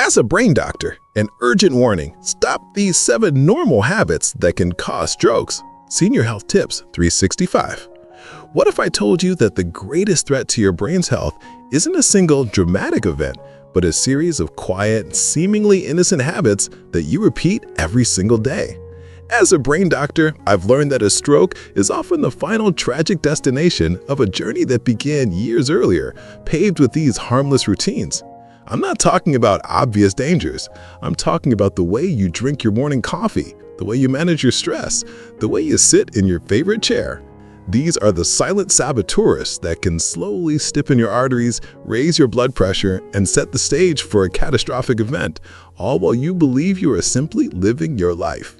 As a brain doctor, an urgent warning: stop these 7 normal habits that can cause strokes. Senior Health Tips 365. What if I told you that the greatest threat to your brain's health isn't a single dramatic event, but a series of quiet, seemingly innocent habits that you repeat every single day? As a brain doctor, I've learned that a stroke is often the final tragic destination of a journey that began years earlier, paved with these harmless routines. I'm not talking about obvious dangers. I'm talking about the way you drink your morning coffee, the way you manage your stress, the way you sit in your favorite chair. These are the silent saboteurs that can slowly stiffen your arteries, raise your blood pressure, and set the stage for a catastrophic event, all while you believe you are simply living your life.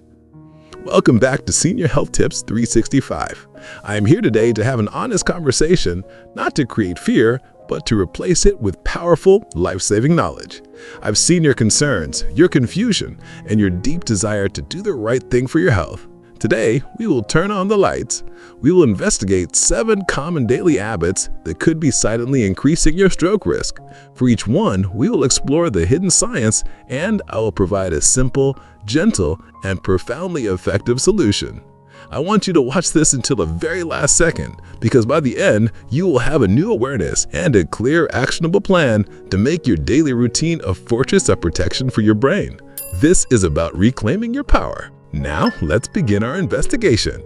Welcome back to Senior Health Tips 365. I am here today to have an honest conversation, not to create fear, but to replace it with powerful, life-saving knowledge. I've seen your concerns, your confusion, and your deep desire to do the right thing for your health. Today, we will turn on the lights. We will investigate 7 common daily habits that could be silently increasing your stroke risk. For each one, we will explore the hidden science, and I will provide a simple, gentle, and profoundly effective solution. I want you to watch this until the very last second, because by the end, you will have a new awareness and a clear, actionable plan to make your daily routine a fortress of protection for your brain. This is about reclaiming your power. Now, let's begin our investigation.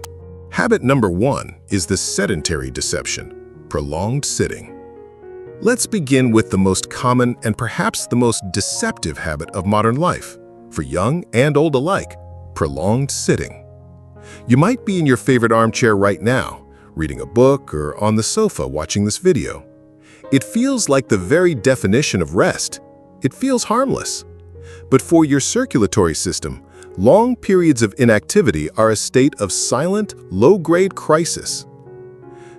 Habit number 1 is the sedentary deception, prolonged sitting. Let's begin with the most common and perhaps the most deceptive habit of modern life, for young and old alike: prolonged sitting. You might be in your favorite armchair right now, reading a book or on the sofa watching this video. It feels like the very definition of rest. It feels harmless. But for your circulatory system, long periods of inactivity are a state of silent, low-grade crisis.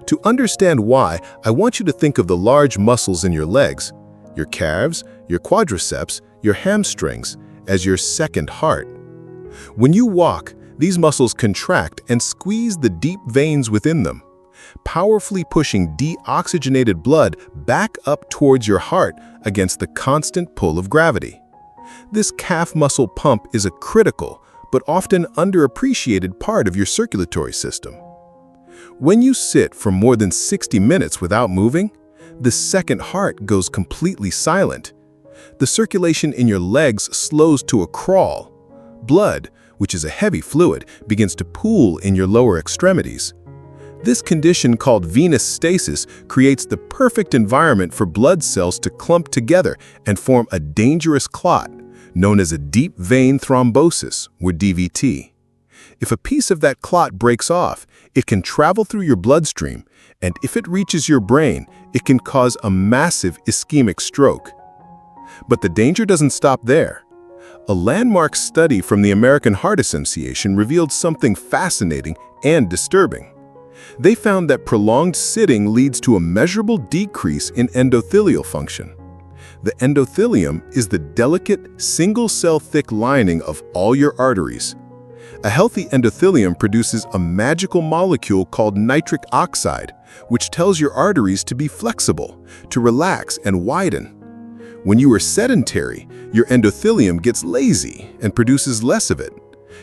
To understand why, I want you to think of the large muscles in your legs, your calves, your quadriceps, your hamstrings, as your second heart. When you walk, these muscles contract and squeeze the deep veins within them, powerfully pushing deoxygenated blood back up towards your heart against the constant pull of gravity. This calf muscle pump is a critical, but often underappreciated part of your circulatory system. When you sit for more than 60 minutes without moving, the second heart goes completely silent. The circulation in your legs slows to a crawl. Blood, which is a heavy fluid, begins to pool in your lower extremities. This condition, called venous stasis, creates the perfect environment for blood cells to clump together and form a dangerous clot, known as a deep vein thrombosis, or DVT. If a piece of that clot breaks off, it can travel through your bloodstream, and if it reaches your brain, it can cause a massive ischemic stroke. But the danger doesn't stop there. A landmark study from the American Heart Association revealed something fascinating and disturbing. They found that prolonged sitting leads to a measurable decrease in endothelial function. The endothelium is the delicate, single-cell thick lining of all your arteries. A healthy endothelium produces a magical molecule called nitric oxide, which tells your arteries to be flexible, to relax and widen. When you are sedentary, your endothelium gets lazy and produces less of it.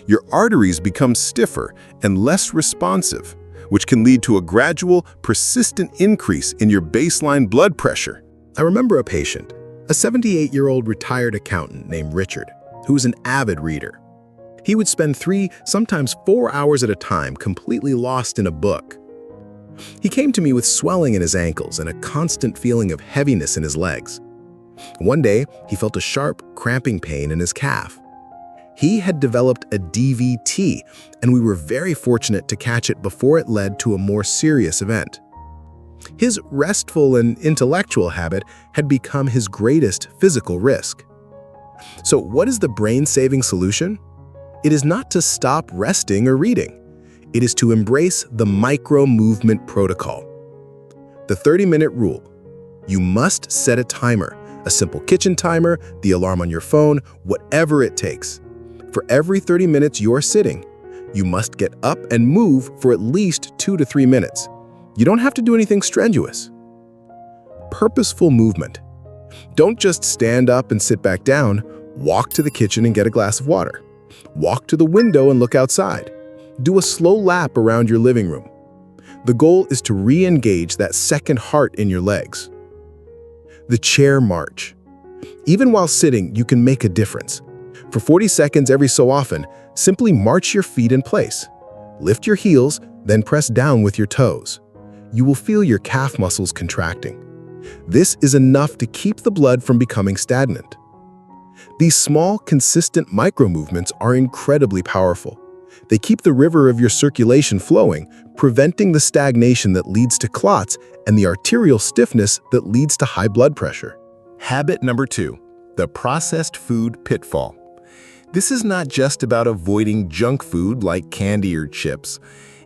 Your arteries become stiffer and less responsive, which can lead to a gradual, persistent increase in your baseline blood pressure. I remember a patient, a 78-year-old retired accountant named Richard, who was an avid reader. He would spend 3, sometimes 4 hours at a time completely lost in a book. He came to me with swelling in his ankles and a constant feeling of heaviness in his legs. One day, he felt a sharp, cramping pain in his calf. He had developed a DVT, and we were very fortunate to catch it before it led to a more serious event. His restful and intellectual habit had become his greatest physical risk. So what is the brain-saving solution? It is not to stop resting or reading. It is to embrace the micro-movement protocol. The 30-minute rule. You must set a timer, a simple kitchen timer, the alarm on your phone, whatever it takes. For every 30 minutes you're sitting, you must get up and move for at least 2 to 3 minutes. You don't have to do anything strenuous. Purposeful movement. Don't just stand up and sit back down. Walk to the kitchen and get a glass of water. Walk to the window and look outside. Do a slow lap around your living room. The goal is to re-engage that second heart in your legs. The chair march. Even while sitting, you can make a difference. For 40 seconds every so often, simply march your feet in place. Lift your heels, then press down with your toes. You will feel your calf muscles contracting. This is enough to keep the blood from becoming stagnant. These small, consistent micro-movements are incredibly powerful. They keep the river of your circulation flowing, preventing the stagnation that leads to clots and the arterial stiffness that leads to high blood pressure. Habit number 2, the processed food pitfall. This is not just about avoiding junk food like candy or chips.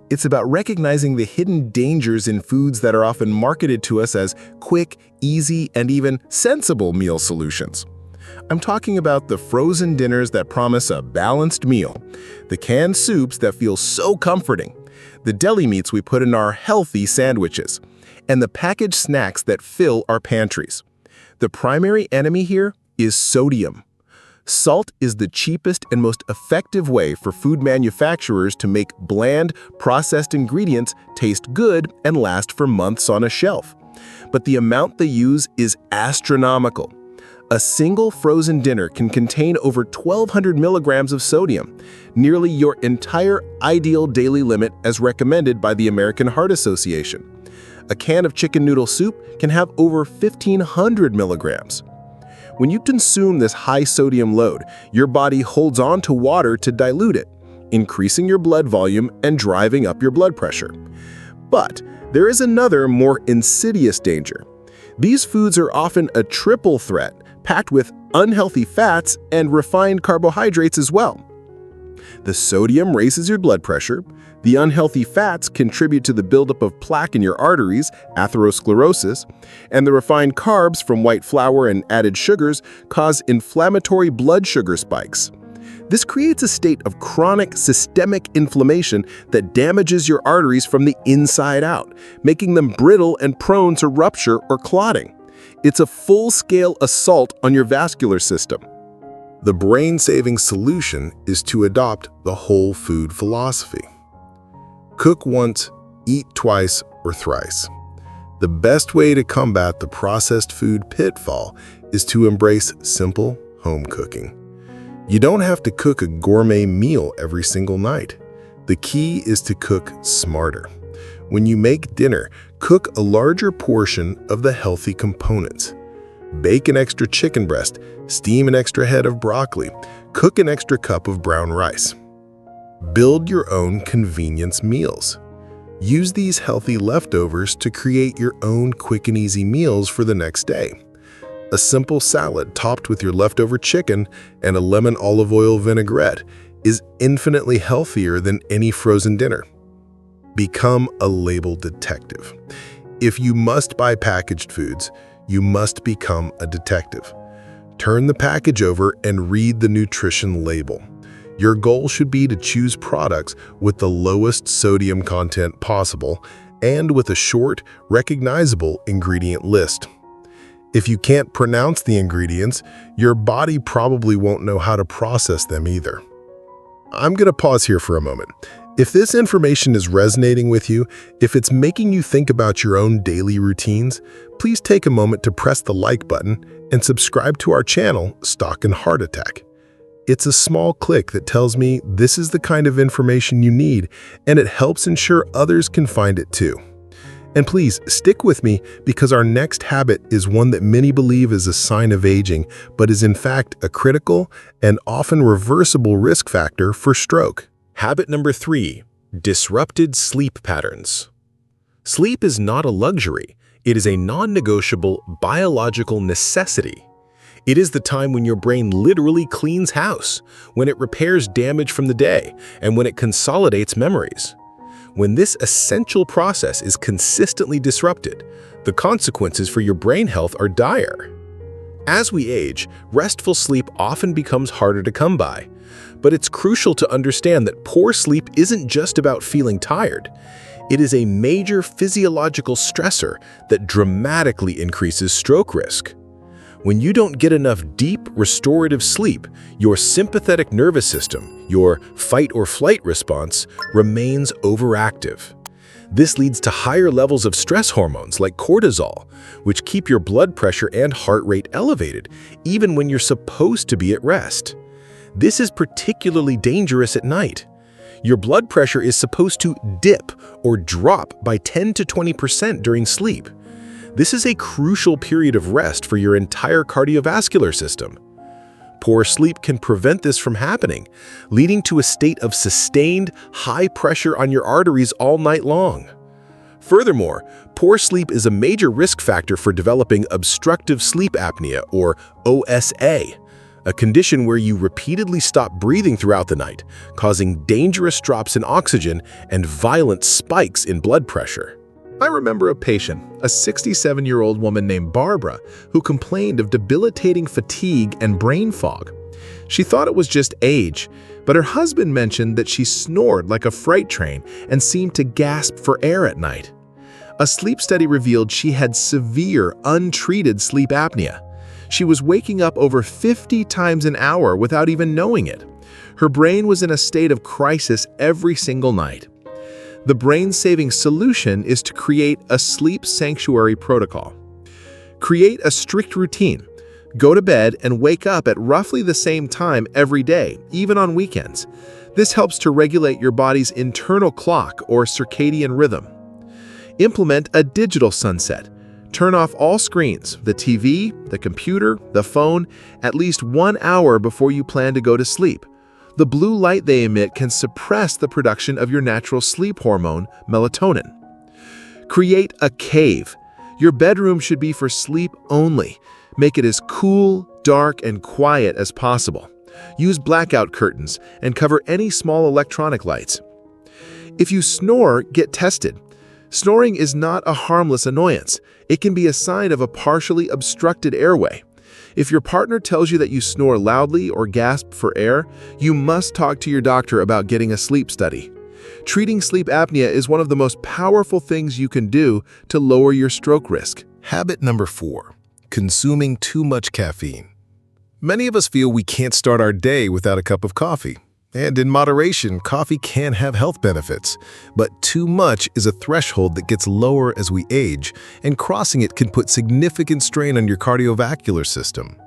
It's about recognizing the hidden dangers in foods that are often marketed to us as quick, easy, and even sensible meal solutions. I'm talking about the frozen dinners that promise a balanced meal, the canned soups that feel so comforting, the deli meats we put in our healthy sandwiches, and the packaged snacks that fill our pantries. The primary enemy here is sodium. Salt is the cheapest and most effective way for food manufacturers to make bland, processed ingredients taste good and last for months on a shelf. But the amount they use is astronomical. A single frozen dinner can contain over 1,200 milligrams of sodium, nearly your entire ideal daily limit as recommended by the American Heart Association. A can of chicken noodle soup can have over 1,500 milligrams. When you consume this high sodium load, your body holds on to water to dilute it, increasing your blood volume and driving up your blood pressure. But there is another, more insidious danger. These foods are often a triple threat, packed with unhealthy fats and refined carbohydrates as well. The sodium raises your blood pressure, the unhealthy fats contribute to the buildup of plaque in your arteries, atherosclerosis, and the refined carbs from white flour and added sugars cause inflammatory blood sugar spikes. This creates a state of chronic systemic inflammation that damages your arteries from the inside out, making them brittle and prone to rupture or clotting. It's a full-scale assault on your vascular system. The brain-saving solution is to adopt the whole food philosophy. Cook once, eat twice or thrice. The best way to combat the processed food pitfall is to embrace simple home cooking. You don't have to cook a gourmet meal every single night. The key is to cook smarter. When you make dinner, cook a larger portion of the healthy components. Bake an extra chicken breast, steam an extra head of broccoli, cook an extra cup of brown rice. Build your own convenience meals. Use these healthy leftovers to create your own quick and easy meals for the next day. A simple salad topped with your leftover chicken and a lemon olive oil vinaigrette is infinitely healthier than any frozen dinner. Become a label detective. If you must buy packaged foods, you must become a detective. Turn the package over and read the nutrition label. Your goal should be to choose products with the lowest sodium content possible and with a short, recognizable ingredient list. If you can't pronounce the ingredients, your body probably won't know how to process them either. I'm going to pause here for a moment. If this information is resonating with you, if it's making you think about your own daily routines, please take a moment to press the like button and subscribe to our channel, Stock and Heart Attack. It's a small click that tells me this is the kind of information you need, and it helps ensure others can find it too. And please stick with me because our next habit is one that many believe is a sign of aging, but is in fact a critical and often reversible risk factor for stroke. Habit number 3, disrupted sleep patterns. Sleep is not a luxury. It is a non-negotiable biological necessity. It is the time when your brain literally cleans house, when it repairs damage from the day, and when it consolidates memories. When this essential process is consistently disrupted, the consequences for your brain health are dire. As we age, restful sleep often becomes harder to come by, but it's crucial to understand that poor sleep isn't just about feeling tired. It is a major physiological stressor that dramatically increases stroke risk. When you don't get enough deep, restorative sleep, your sympathetic nervous system, your fight or flight response, remains overactive. This leads to higher levels of stress hormones like cortisol, which keep your blood pressure and heart rate elevated, even when you're supposed to be at rest. This is particularly dangerous at night. Your blood pressure is supposed to dip or drop by 10 to 20% during sleep. This is a crucial period of rest for your entire cardiovascular system. Poor sleep can prevent this from happening, leading to a state of sustained, high pressure on your arteries all night long. Furthermore, poor sleep is a major risk factor for developing obstructive sleep apnea, or OSA, a condition where you repeatedly stop breathing throughout the night, causing dangerous drops in oxygen and violent spikes in blood pressure. I remember a patient, a 67-year-old woman named Barbara, who complained of debilitating fatigue and brain fog. She thought it was just age, but her husband mentioned that she snored like a freight train and seemed to gasp for air at night. A sleep study revealed she had severe, untreated sleep apnea. She was waking up over 50 times an hour without even knowing it. Her brain was in a state of crisis every single night. The brain-saving solution is to create a sleep sanctuary protocol. Create a strict routine. Go to bed and wake up at roughly the same time every day, even on weekends. This helps to regulate your body's internal clock or circadian rhythm. Implement a digital sunset. Turn off all screens, the TV, the computer, the phone, at least 1 hour before you plan to go to sleep. The blue light they emit can suppress the production of your natural sleep hormone, melatonin. Create a cave. Your bedroom should be for sleep only. Make it as cool, dark, and quiet as possible. Use blackout curtains and cover any small electronic lights. If you snore, get tested. Snoring is not a harmless annoyance. It can be a sign of a partially obstructed airway. If your partner tells you that you snore loudly or gasp for air, you must talk to your doctor about getting a sleep study. Treating sleep apnea is one of the most powerful things you can do to lower your stroke risk. Habit number 4, consuming too much caffeine. Many of us feel we can't start our day without a cup of coffee. And in moderation, coffee can have health benefits, but too much is a threshold that gets lower as we age, and crossing it can put significant strain on your cardiovascular system.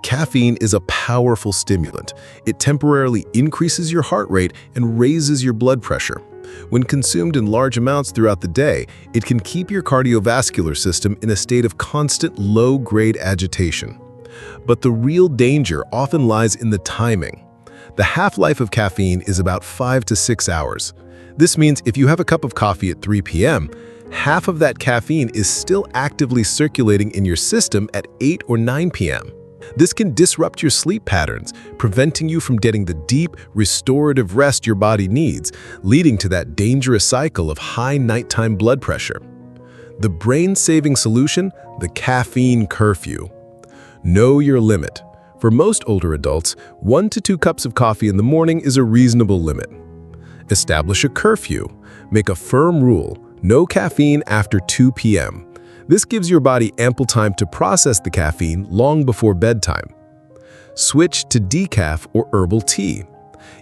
Caffeine is a powerful stimulant. It temporarily increases your heart rate and raises your blood pressure. When consumed in large amounts throughout the day, it can keep your cardiovascular system in a state of constant low-grade agitation. But the real danger often lies in the timing. The half-life of caffeine is about 5 to 6 hours. This means if you have a cup of coffee at 3 p.m., half of that caffeine is still actively circulating in your system at 8 or 9 p.m. This can disrupt your sleep patterns, preventing you from getting the deep, restorative rest your body needs, leading to that dangerous cycle of high nighttime blood pressure. The brain-saving solution: the caffeine curfew. Know your limit. For most older adults, 1 to 2 cups of coffee in the morning is a reasonable limit. Establish a curfew. Make a firm rule: no caffeine after 2 p.m. This gives your body ample time to process the caffeine long before bedtime. Switch to decaf or herbal tea.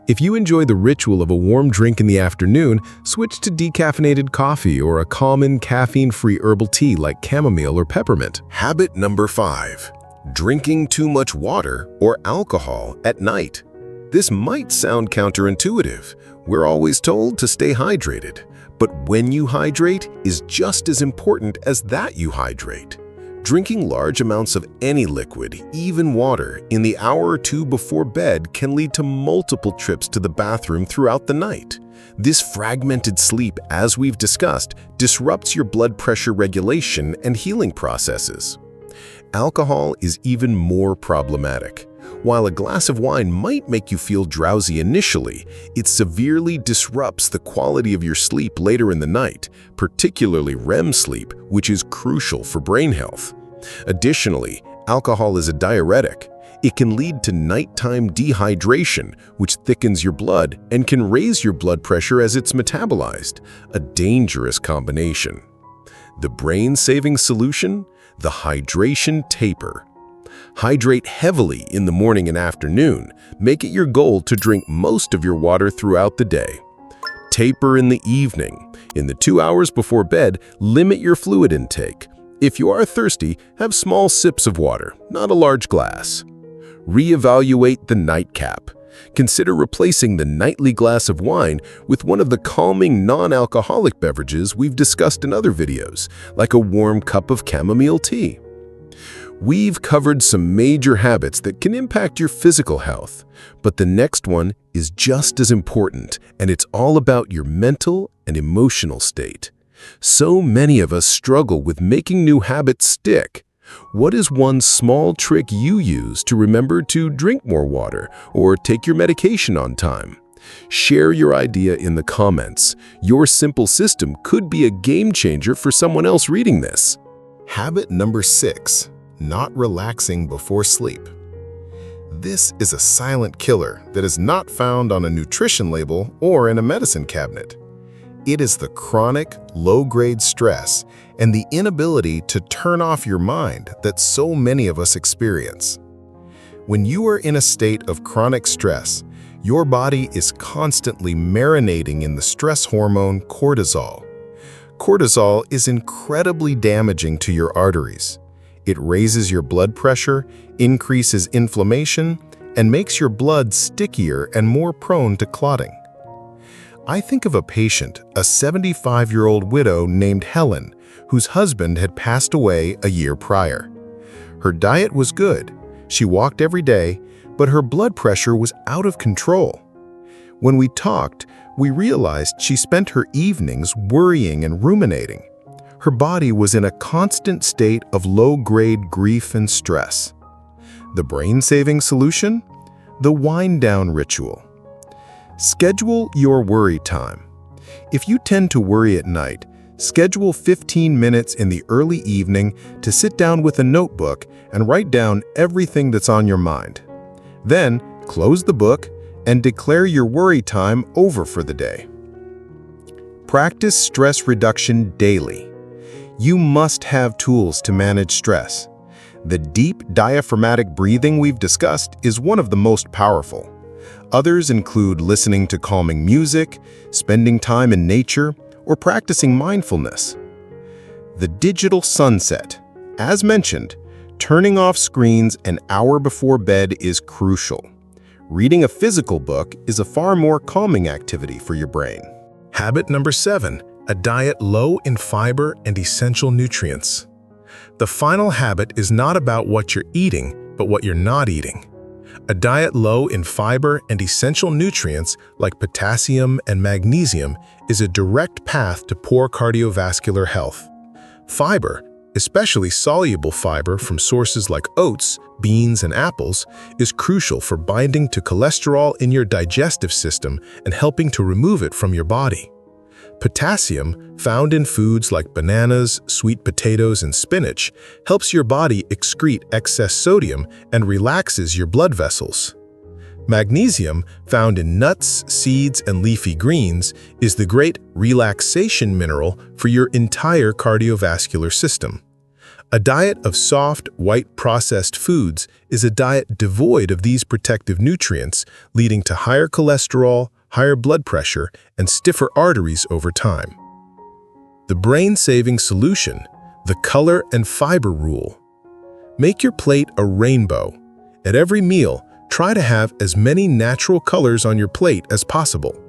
If you enjoy the ritual of a warm drink in the afternoon, switch to decaffeinated coffee or a common caffeine-free herbal tea like chamomile or peppermint. Habit number 5. Drinking too much water or alcohol at night. This might sound counterintuitive. We're always told to stay hydrated, but when you hydrate is just as important as that you hydrate. Drinking large amounts of any liquid, even water, in the hour or two before bed can lead to multiple trips to the bathroom throughout the night. This fragmented sleep, as we've discussed, disrupts your blood pressure regulation and healing processes. Alcohol is even more problematic. While a glass of wine might make you feel drowsy initially, it severely disrupts the quality of your sleep later in the night, particularly REM sleep, which is crucial for brain health. Additionally, alcohol is a diuretic. It can lead to nighttime dehydration, which thickens your blood and can raise your blood pressure as it's metabolized, a dangerous combination. The brain-saving solution? The hydration taper. Hydrate heavily in the morning and afternoon. Make it your goal to drink most of your water throughout the day. Taper in the evening. In the 2 hours before bed, limit your fluid intake. If you are thirsty, have small sips of water, not a large glass. Reevaluate the nightcap. Consider replacing the nightly glass of wine with one of the calming non-alcoholic beverages we've discussed in other videos, like a warm cup of chamomile tea. We've covered some major habits that can impact your physical health, but the next one is just as important, and it's all about your mental and emotional state. So many of us struggle with making new habits stick. What is one small trick you use to remember to drink more water or take your medication on time? Share your idea in the comments. Your simple system could be a game changer for someone else reading this. Habit number 6, not relaxing before sleep. This is a silent killer that is not found on a nutrition label or in a medicine cabinet. It is the chronic, low-grade stress and the inability to turn off your mind that so many of us experience. When you are in a state of chronic stress, your body is constantly marinating in the stress hormone cortisol. Cortisol is incredibly damaging to your arteries. It raises your blood pressure, increases inflammation, and makes your blood stickier and more prone to clotting. I think of a patient, a 75-year-old widow named Helen, whose husband had passed away a year prior. Her diet was good. She walked every day, but her blood pressure was out of control. When we talked, we realized she spent her evenings worrying and ruminating. Her body was in a constant state of low-grade grief and stress. The brain-saving solution? The wind-down ritual. Schedule your worry time. If you tend to worry at night, schedule 15 minutes in the early evening to sit down with a notebook and write down everything that's on your mind. Then, close the book and declare your worry time over for the day. Practice stress reduction daily. You must have tools to manage stress. The deep diaphragmatic breathing we've discussed is one of the most powerful. Others include listening to calming music, spending time in nature, or practicing mindfulness. The digital sunset. As mentioned, turning off screens an hour before bed is crucial. Reading a physical book is a far more calming activity for your brain. Habit number 7, a diet low in fiber and essential nutrients. The final habit is not about what you're eating, but what you're not eating. A diet low in fiber and essential nutrients like potassium and magnesium is a direct path to poor cardiovascular health. Fiber, especially soluble fiber from sources like oats, beans, and apples, is crucial for binding to cholesterol in your digestive system and helping to remove it from your body. Potassium, found in foods like bananas, sweet potatoes, and spinach, helps your body excrete excess sodium and relaxes your blood vessels. Magnesium, found in nuts, seeds, and leafy greens, is the great relaxation mineral for your entire cardiovascular system. A diet of soft, white processed foods is a diet devoid of these protective nutrients, leading to higher cholesterol, higher blood pressure, and stiffer arteries over time. The brain-saving solution, the color and fiber rule. Make your plate a rainbow. At every meal, try to have as many natural colors on your plate as possible.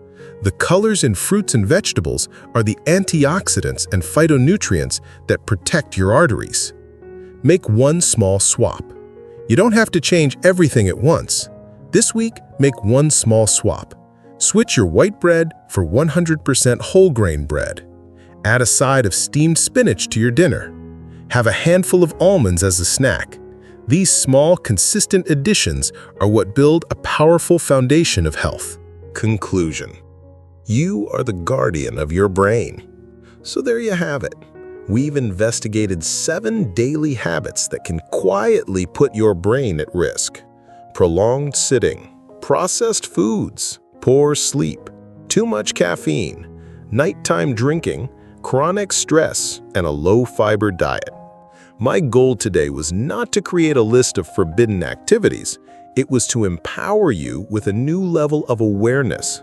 The colors in fruits and vegetables are the antioxidants and phytonutrients that protect your arteries. Make one small swap. You don't have to change everything at once. This week, make one small swap. Switch your white bread for 100% whole grain bread. Add a side of steamed spinach to your dinner. Have a handful of almonds as a snack. These small, consistent additions are what build a powerful foundation of health. Conclusion. You are the guardian of your brain. So there you have it. We've investigated 7 daily habits that can quietly put your brain at risk. Prolonged sitting, processed foods, poor sleep, too much caffeine, nighttime drinking, chronic stress, and a low-fiber diet. My goal today was not to create a list of forbidden activities. It was to empower you with a new level of awareness.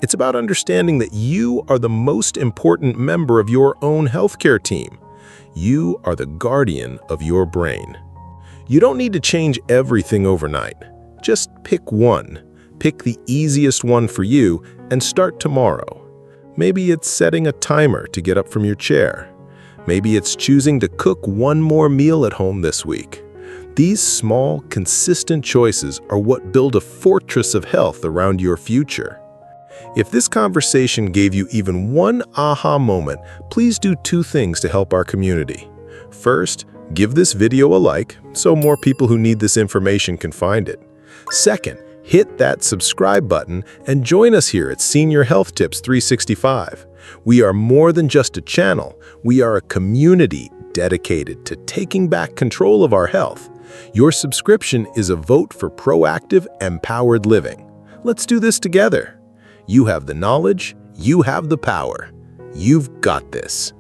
It's about understanding that you are the most important member of your own healthcare team. You are the guardian of your brain. You don't need to change everything overnight. Just pick one. Pick the easiest one for you and start tomorrow. Maybe it's setting a timer to get up from your chair. Maybe it's choosing to cook one more meal at home this week. These small, consistent choices are what build a fortress of health around your future. If this conversation gave you even one aha moment, please do two things to help our community. First, give this video a like so more people who need this information can find it. Second, hit that subscribe button and join us here at Senior Health Tips 365. We are more than just a channel. We are a community dedicated to taking back control of our health. Your subscription is a vote for proactive, empowered living. Let's do this together. You have the knowledge, you have the power. You've got this.